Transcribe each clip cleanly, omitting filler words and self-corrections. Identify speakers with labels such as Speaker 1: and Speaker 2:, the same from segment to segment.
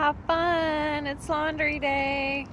Speaker 1: Have fun. It's laundry day.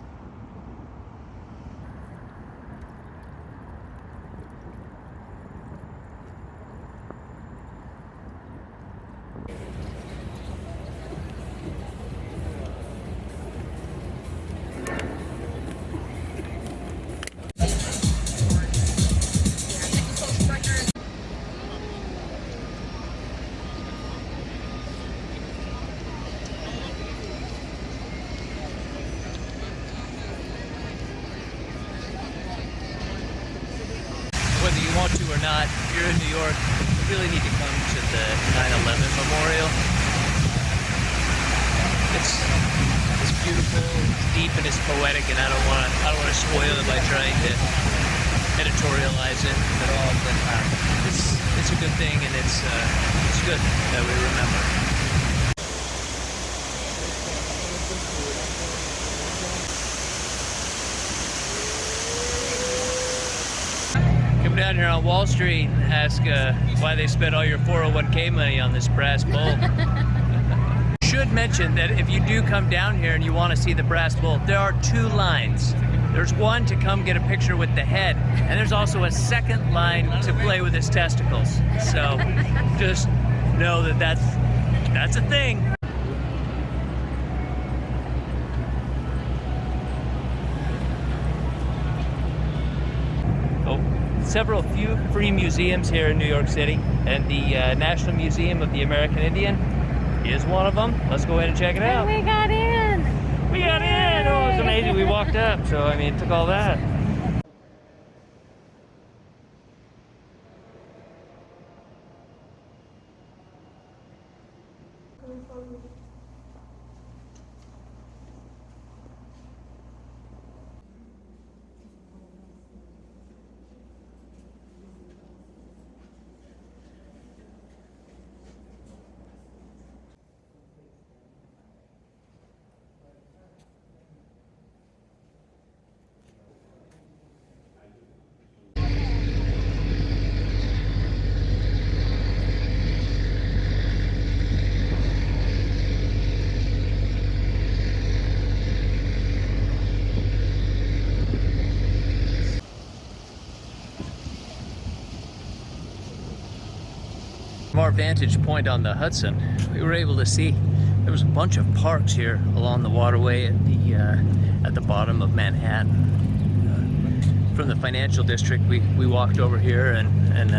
Speaker 2: Whether you want to or not, if you're in New York, you really need to come to the 9/11 Memorial. It's beautiful, it's deep, and it's poetic, and I don't want to spoil it by trying to editorialize it at all. But it's a good thing, and it's good that we remember. Come down here on Wall Street and ask why they spent all your 401k money on this brass bull. Should mention that if you do come down here and you want to see the brass bull, there are two lines. There's one to come get a picture with the head, and there's also a second line to play with his testicles. So just know that that's a thing. Several few free museums here in New York City, and the National Museum of the American Indian is one of them. Let's go in and check it out.
Speaker 1: And we got in!
Speaker 2: We got in! Oh, it was amazing. We walked up, so I mean, it took all that. From our vantage point on the Hudson, we were able to see there was a bunch of parks here along the waterway at the bottom of Manhattan. From the financial district, we walked over here, and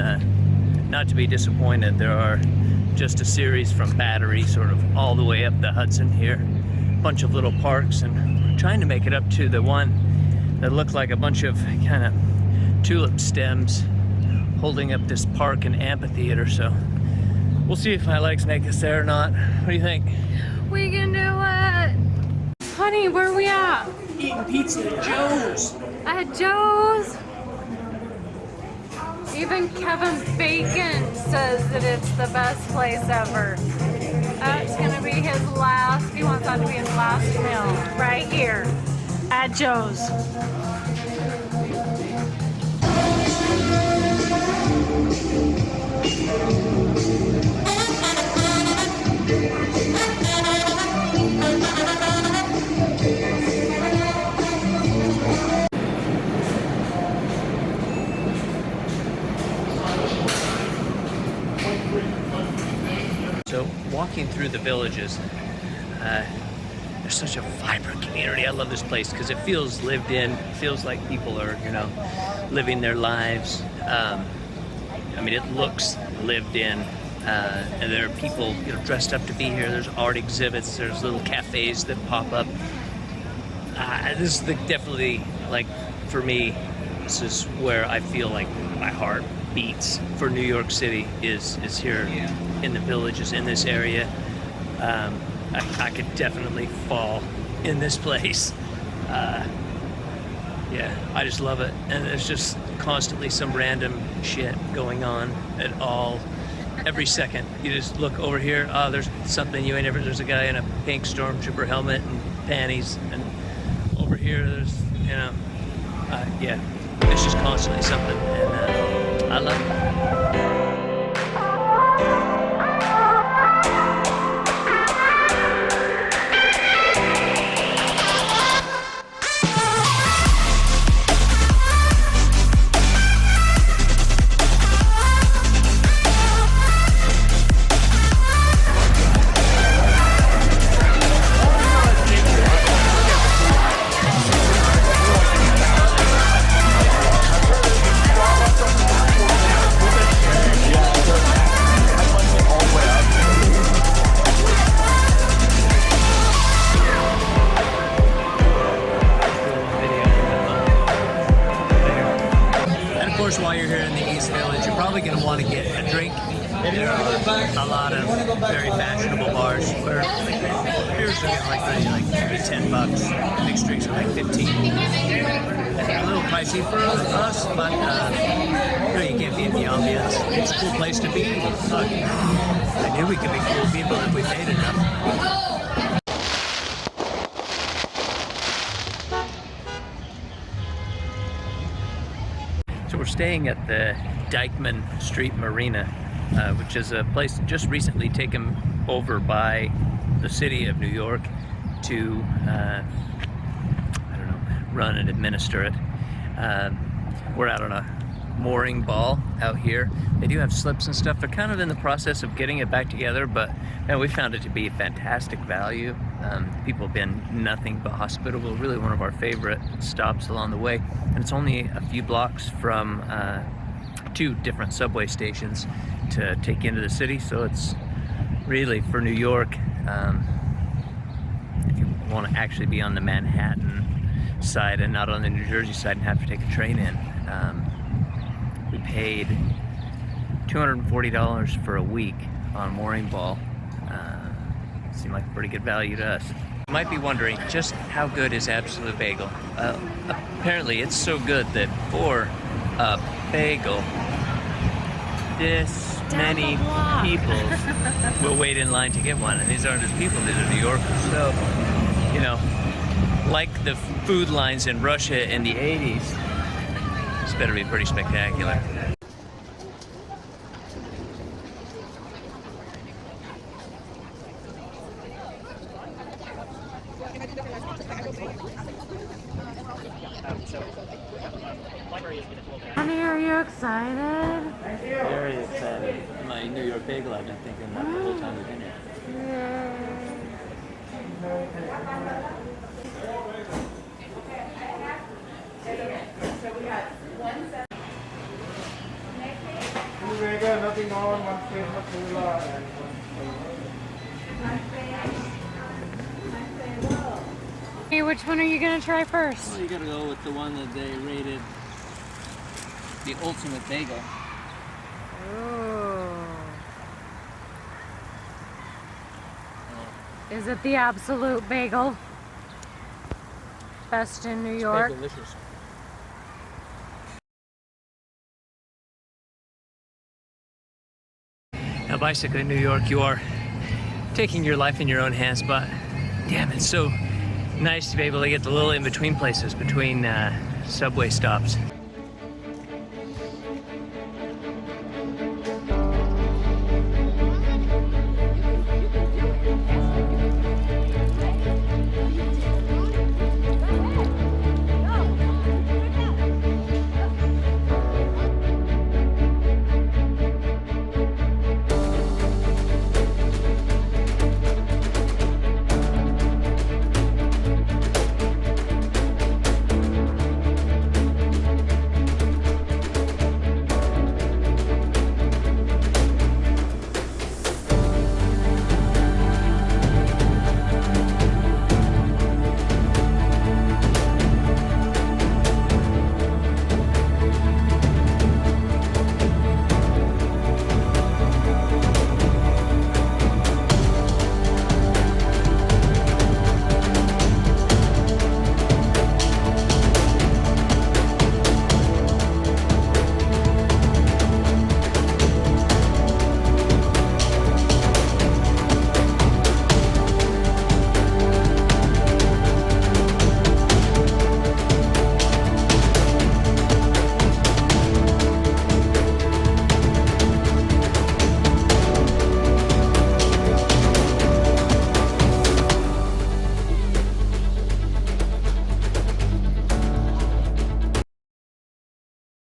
Speaker 2: not to be disappointed, there are just a series from Battery sort of all the way up the Hudson here. A bunch of little parks, and we're trying to make it up to the one that looked like a bunch of kind of tulip stems holding up this park and amphitheater. So we'll see if my legs make us there or not. What do you think?
Speaker 1: We can do it! Honey, where are we at?
Speaker 2: Eating pizza at Joe's.
Speaker 1: At Joe's? Even Kevin Bacon says that it's the best place ever. That's gonna be his last, he wants that to be his last meal. Right here at Joe's.
Speaker 2: So walking through the villages, there's such a vibrant community. I love this place because it feels lived in. It feels like people are, living their lives. I mean, it looks lived in, and there are people, dressed up to be here. There's art exhibits. There's little cafes that pop up. This is definitely, like, for me, this is where I feel like my heart beats for New York City is here in the villages in this area. I could definitely fall in this place. Yeah, I just love it, and there's just constantly some random shit going on every second. You just look over here, there's something you ain't ever, there's a guy in a pink stormtrooper helmet and panties, and over here there's, yeah, it's just constantly something, and I love it. very fashionable bars where beers are like maybe $10. Mixed drinks are like 15. A little pricey for us, but you can't beat the ambiance. It's a cool place to be. Look, I knew we could be cool people if we paid enough. So we're staying at the Dyckman Street Marina, which is a place just recently taken over by the city of New York to, I don't know, run and administer it. We're out on a mooring ball out here. They do have slips and stuff. They're kind of in the process of getting it back together, but man, we found it to be fantastic value. People have been nothing but hospitable. Really one of our favorite stops along the way. And it's only a few blocks from 2 different subway stations to take into the city. So it's really, for New York, if you want to actually be on the Manhattan side and not on the New Jersey side and have to take a train in, we paid $240 for a week on mooring ball. Seemed like a pretty good value to us. You might be wondering, just how good is Absolute Bagel? Apparently it's so good that for a bagel, this many people will wait in line to get one. And these aren't just people, these are New Yorkers. So, you know, like the food lines in Russia in the 80s, this better be pretty spectacular.
Speaker 1: Honey, are you excited?
Speaker 2: Very excited. My New York bagel, I've been thinking about the whole time we've been here.
Speaker 3: Nothing on, one plate Matula, and
Speaker 1: Hey, which one are you gonna try first?
Speaker 2: Well, you gotta go with the one that they rated the ultimate bagel.
Speaker 1: Ooh. Is it the Absolute Bagel? Best in New York?
Speaker 2: Delicious. Now, basically, in New York, you are taking your life in your own hands, but damn, it's so nice to be able to get the little in-between places between subway stops.